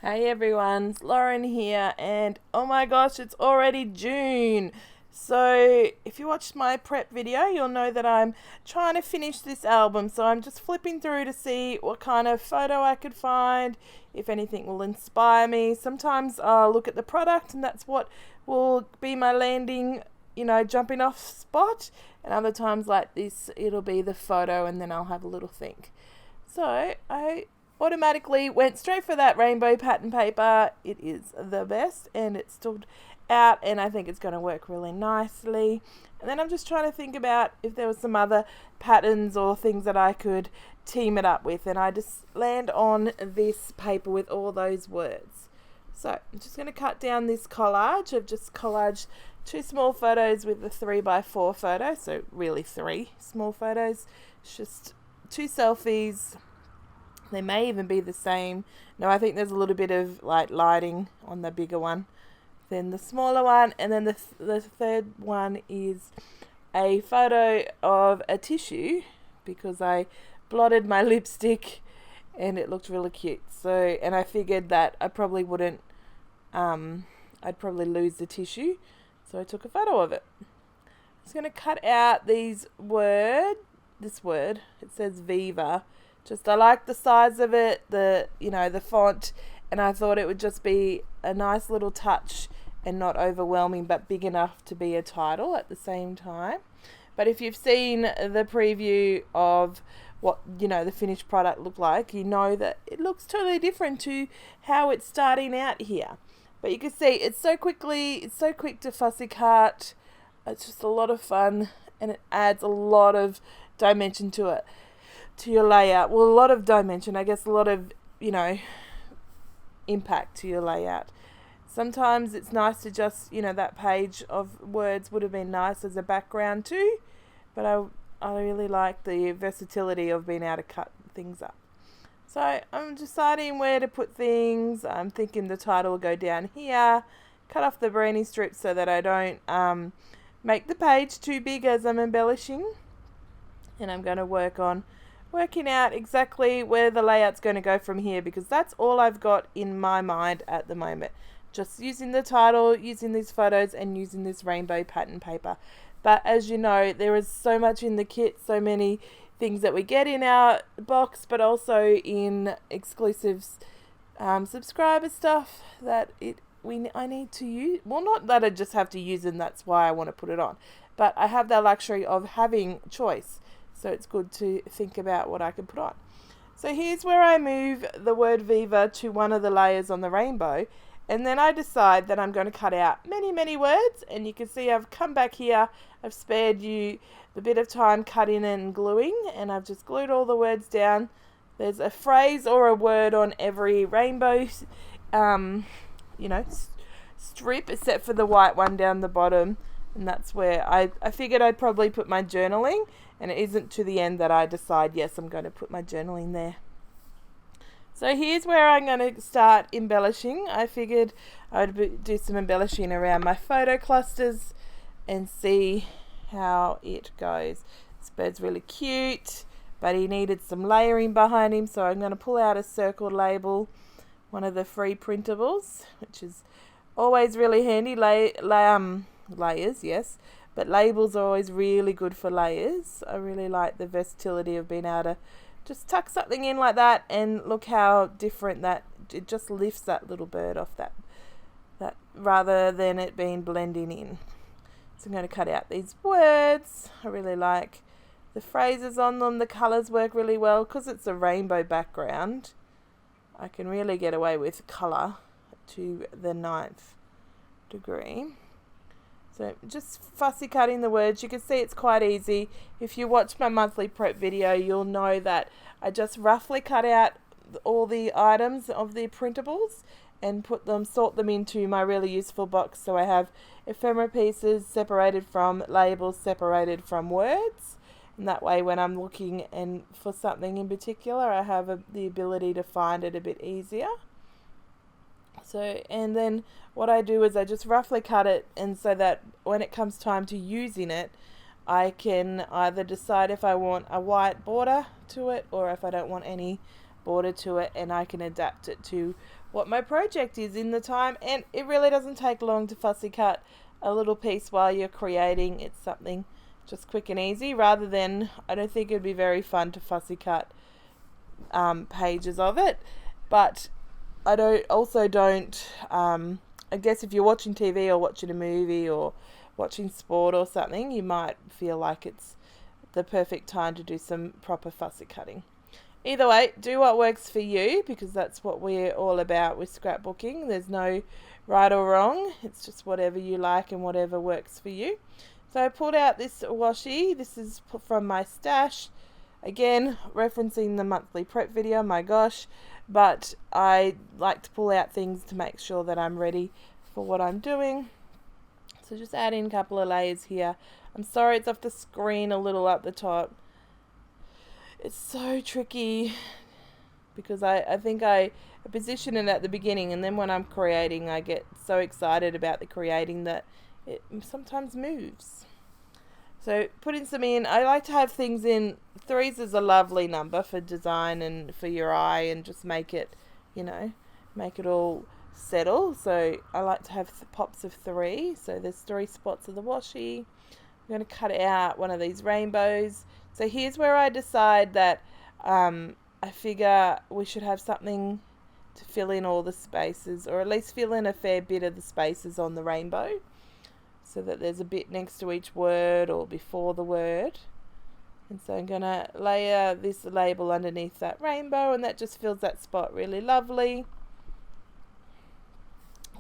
Hey everyone, it's Lauren here, and oh my gosh, it's already June. So, if you watched my prep video, you'll know that I'm trying to finish this album. So, I'm just flipping through to see what kind of photo I could find, if anything will inspire me. Sometimes I'll look at the product, and that's what will be my landing, jumping off spot. And other times, like this, it'll be the photo, and then I'll have a little think. So, I automatically went straight for that rainbow pattern paper. It is the best and it stood out and I think it's going to work really nicely. And then I'm just trying to think about if there was some other patterns or things that I could team it up with, and I just land on this paper with all those words. So I'm just going to cut down this collage. I've just collaged two small photos with the 3x4 photo, so really three small photos. It's just two selfies. They may even be the same. No, I think there's a little bit of like lighting on the bigger one than the smaller one. And then the third one is a photo of a tissue because I blotted my lipstick and it looked really cute. So, and I figured that I probably wouldn't, I'd probably lose the tissue. So I took a photo of it. I'm just going to cut out this word, it says Viva. Just I like the size of it, the font, and I thought it would just be a nice little touch and not overwhelming, but big enough to be a title at the same time. But if you've seen the preview of what the finished product looked like, you know that it looks totally different to how it's starting out here. But you can see it's so quick to fussy cut. It's just a lot of fun, and it adds a lot of dimension to it. To your layout. Well, a lot of dimension, I guess, a lot of, impact to your layout. Sometimes it's nice to just, that page of words would have been nice as a background too, but I really like the versatility of being able to cut things up. So I'm deciding where to put things. I'm thinking the title will go down here, cut off the branding strips so that I don't make the page too big as I'm embellishing, and I'm going to working out exactly where the layout's going to go from here, because that's all I've got in my mind at the moment. Just using the title, using these photos, and using this rainbow pattern paper. But as you know, there is so much in the kit, so many things that we get in our box, but also in exclusive subscriber stuff that I need to use. Well, not that I just have to use, and that's why I want to put it on. But I have the luxury of having choice. So it's good to think about what I can put on. So here's where I move the word Viva to one of the layers on the rainbow. And then I decide that I'm going to cut out many, many words. And you can see I've come back here. I've spared you the bit of time cutting and gluing. And I've just glued all the words down. There's a phrase or a word on every rainbow, strip, except for the white one down the bottom. And that's where I figured I'd probably put my journaling, and it isn't to the end that I decide, yes, I'm going to put my journaling there. So here's where I'm going to start embellishing. I figured I'd do some embellishing around my photo clusters and see how it goes. This bird's really cute, but he needed some layering behind him, so I'm going to pull out a circle label, one of the free printables, which is always really handy. Layers, yes, but labels are always really good for layers. I really like the versatility of being able to just tuck something in like that, and look how different that it just lifts that little bird off that rather than it being blending in. So I'm going to cut out these words. I really like the phrases on them. The colours work really well because it's a rainbow background. I can really get away with colour to the 9th degree. So just fussy cutting the words. You can see it's quite easy. If you watch my monthly prep video, you'll know that I just roughly cut out all the items of the printables and sort them into my really useful box. So I have ephemera pieces separated from labels, separated from words. And that way when I'm looking for something in particular, I have the ability to find it a bit easier. So, and then what I do is I just roughly cut it, and so that when it comes time to using it, I can either decide if I want a white border to it or if I don't want any border to it, and I can adapt it to what my project is in the time. And it really doesn't take long to fussy cut a little piece while you're creating. It's something just quick and easy, rather than, I don't think it'd be very fun to fussy cut pages of it. But I don't I guess if you're watching TV or watching a movie or watching sport or something, you might feel like it's the perfect time to do some proper fussy cutting. Either way, do what works for you, because that's what we're all about with scrapbooking. There's no right or wrong. It's just whatever you like and whatever works for you. So I pulled out this washi. This is from my stash. Again, referencing the monthly prep video, my gosh. But I like to pull out things to make sure that I'm ready for what I'm doing. So just add in a couple of layers here. I'm sorry it's off the screen a little up the top. It's so tricky because I think I position it at the beginning, and then when I'm creating, I get so excited about the creating that it sometimes moves. So putting some in. I like to have things in. 3s is a lovely number for design and for your eye, and just make it, make it all settle. So I like to have pops of 3. So there's 3 spots of the washi. I'm going to cut out one of these rainbows. So here's where I decide that I figure we should have something to fill in all the spaces, or at least fill in a fair bit of the spaces on the rainbow, so that there's a bit next to each word or before the word. And so I'm going to layer this label underneath that rainbow, and that just fills that spot really lovely.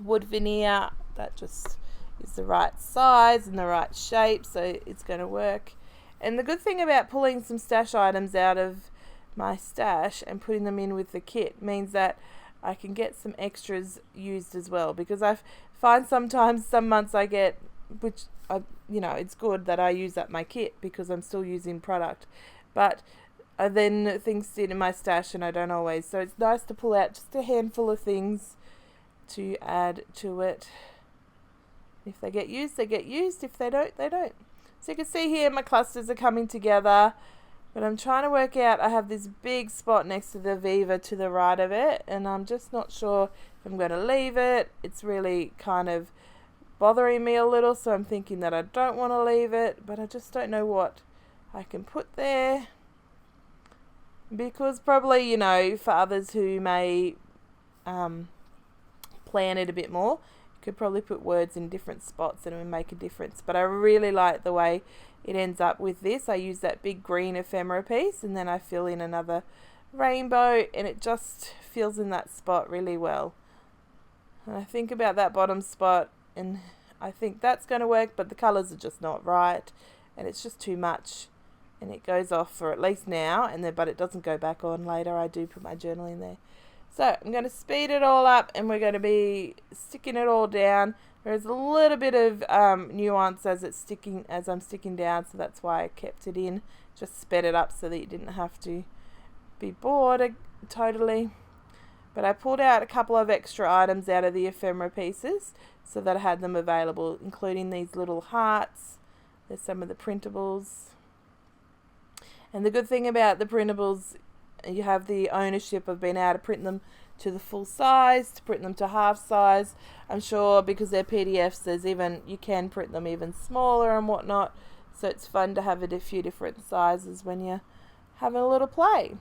Wood veneer, that just is the right size and the right shape, so it's going to work. And the good thing about pulling some stash items out of my stash and putting them in with the kit means that I can get some extras used as well, because I find sometimes some months I get, which it's good that I use up my kit because I'm still using product, but then things sit in my stash and I don't always. So it's nice to pull out just a handful of things to add to it. If they get used, they get used. If they don't, they don't. So you can see here my clusters are coming together, but I'm trying to work out, I have this big spot next to the Viva to the right of it, and I'm just not sure if I'm going to leave it. It's really kind of bothering me a little, so I'm thinking that I don't want to leave it, but I just don't know what I can put there. Because probably, for others who may plan it a bit more, could probably put words in different spots and it would make a difference. But I really like the way it ends up with this. I use that big green ephemera piece, and then I fill in another rainbow, and it just fills in that spot really well. And I think about that bottom spot, and I think that's going to work, but the colours are just not right, and it's just too much, and it goes off for at least now, but it doesn't go back on later. I do put my journal in there. So I'm going to speed it all up, and we're going to be sticking it all down. There's a little bit of nuance as I'm sticking down, so that's why I kept it in. Just sped it up so that you didn't have to be bored totally. But I pulled out a couple of extra items out of the ephemera pieces so that I had them available, including these little hearts. There's some of the printables. And the good thing about the printables, you have the ownership of being able to print them to the full size, to print them to half size. I'm sure because they're PDFs, you can print them even smaller and whatnot. So it's fun to have a few different sizes when you're having a little play.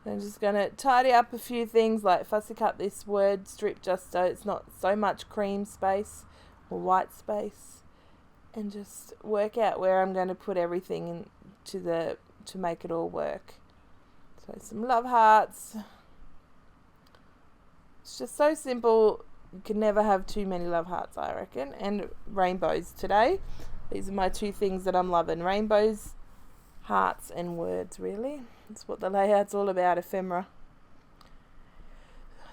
I'm just going to tidy up a few things, like fussy cut this word strip just so it's not so much cream space or white space, and just work out where I'm going to put everything to make it all work. So some love hearts. It's just so simple. You can never have too many love hearts, I reckon. And rainbows today. These are my 2 things that I'm loving. Rainbows, hearts, and words, really. That's what the layout's all about, ephemera.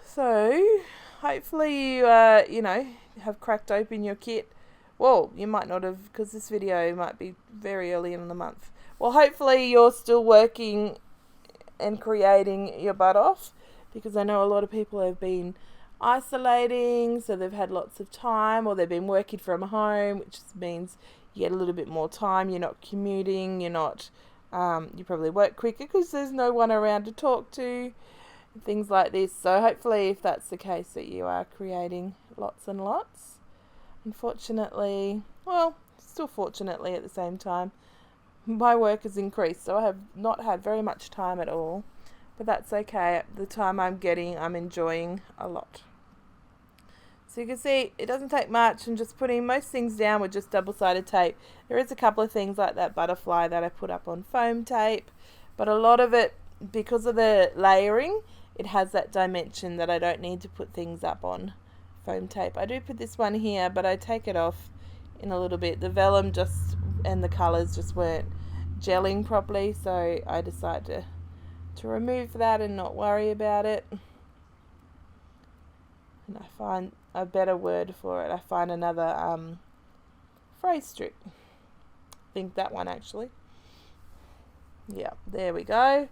So, hopefully you, have cracked open your kit. Well, you might not have, because this video might be very early in the month. Well, hopefully you're still working and creating your butt off, because I know a lot of people have been isolating, so they've had lots of time, or they've been working from home, which means you get a little bit more time. You're not commuting, you're not You probably work quicker because there's no one around to talk to, things like this. So hopefully, if that's the case, that you are creating lots and lots. Unfortunately, well, still fortunately at the same time, my work has increased, so I have not had very much time at all. But that's okay. The time I'm getting, I'm enjoying a lot. So you can see it doesn't take much. I'm just putting most things down with just double-sided tape. There is a couple of things like that butterfly that I put up on foam tape, but a lot of it, because of the layering, it has that dimension that I don't need to put things up on foam tape. I do put this one here, but I take it off in a little bit. The vellum and the colours just weren't gelling properly, so I decided to remove that and not worry about it. And I find a better word for it. I find another phrase strip. I think that one actually. Yeah, there we go.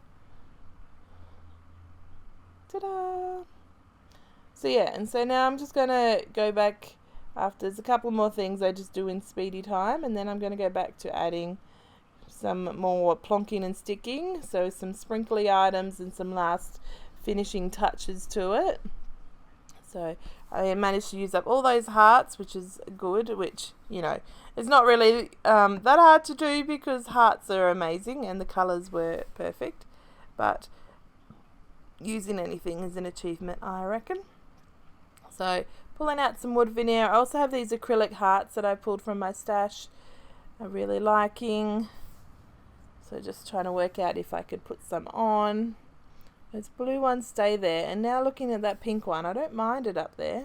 Ta-da! So yeah, and so now I'm just going to go back after. There's a couple more things I just do in speedy time, and then I'm going to go back to adding some more plonking and sticking. So some sprinkly items and some last finishing touches to it. So I managed to use up all those hearts, which is good, which, you know, it's not really that hard to do because hearts are amazing and the colours were perfect. But using anything is an achievement, I reckon. So pulling out some wood veneer. I also have these acrylic hearts that I pulled from my stash. I'm really liking. So just trying to work out if I could put some on. Those blue ones stay there, and now looking at that pink one, I don't mind it up there,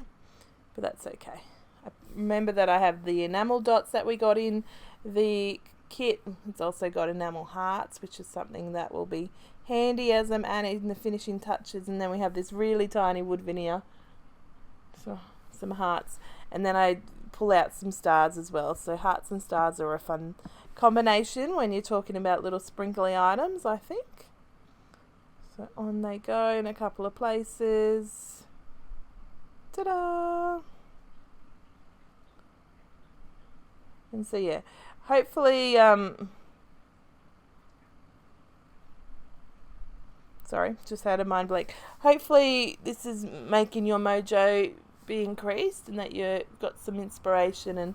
but that's okay. I remember that I have the enamel dots that we got in the kit. It's also got enamel hearts, which is something that will be handy as I'm adding the finishing touches. And then we have this really tiny wood veneer, so some hearts, and then I pull out some stars as well. So hearts and stars are a fun combination when you're talking about little sprinkly items, I think. So on they go in a couple of places. Ta-da! And so yeah, hopefully, sorry, just had a mind blank. Hopefully this is making your mojo be increased and that you've got some inspiration and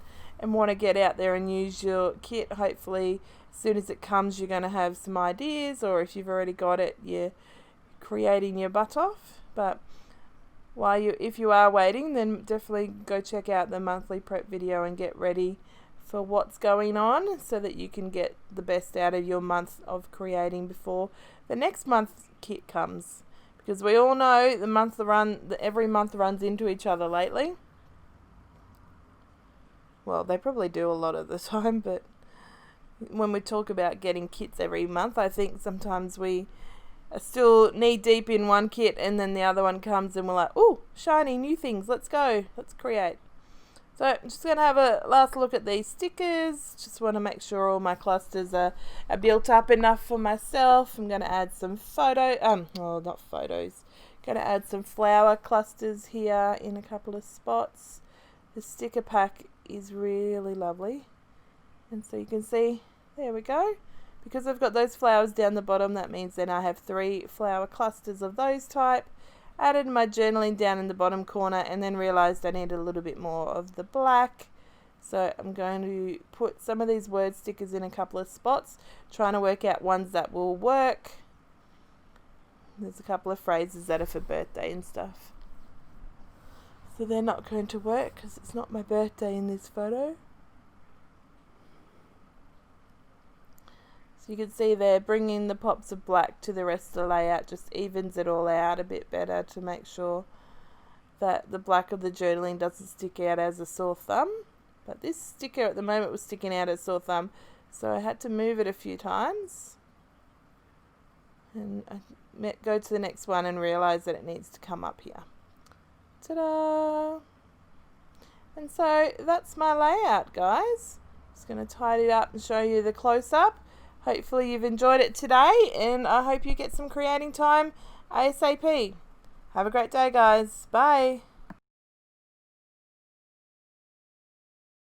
want to get out there and use your kit. Hopefully as soon as it comes you're going to have some ideas, or if you've already got it, you're creating your butt off. But if you are waiting, then definitely go check out the monthly prep video and get ready for what's going on so that you can get the best out of your month of creating before the next month's kit comes. Because we all know every month runs into each other lately. Well, they probably do a lot of the time, but when we talk about getting kits every month, I think sometimes we are still knee deep in one kit and then the other one comes and we're like, oh, shiny new things, let's go, let's create. So I'm just going to have a last look at these stickers. Just want to make sure all my clusters are built up enough for myself. I'm going to add some going to add some flower clusters here in a couple of spots. The sticker pack is really lovely. And so you can see, there we go. Because I've got those flowers down the bottom, that means then I have 3 flower clusters of those type. Added my journaling down in the bottom corner and then realized I needed a little bit more of the black. So I'm going to put some of these word stickers in a couple of spots, trying to work out ones that will work. There's a couple of phrases that are for birthday and stuff. So they're not going to work because it's not my birthday in this photo. So you can see there, bringing the pops of black to the rest of the layout just evens it all out a bit better to make sure that the black of the journaling doesn't stick out as a sore thumb. But this sticker at the moment was sticking out as a sore thumb, so I had to move it a few times. And I go to the next one and realize that it needs to come up here. Ta-da! And so that's my layout, guys. Just going to tidy it up and show you the close-up. Hopefully you've enjoyed it today, and I hope you get some creating time ASAP. Have a great day, guys. Bye.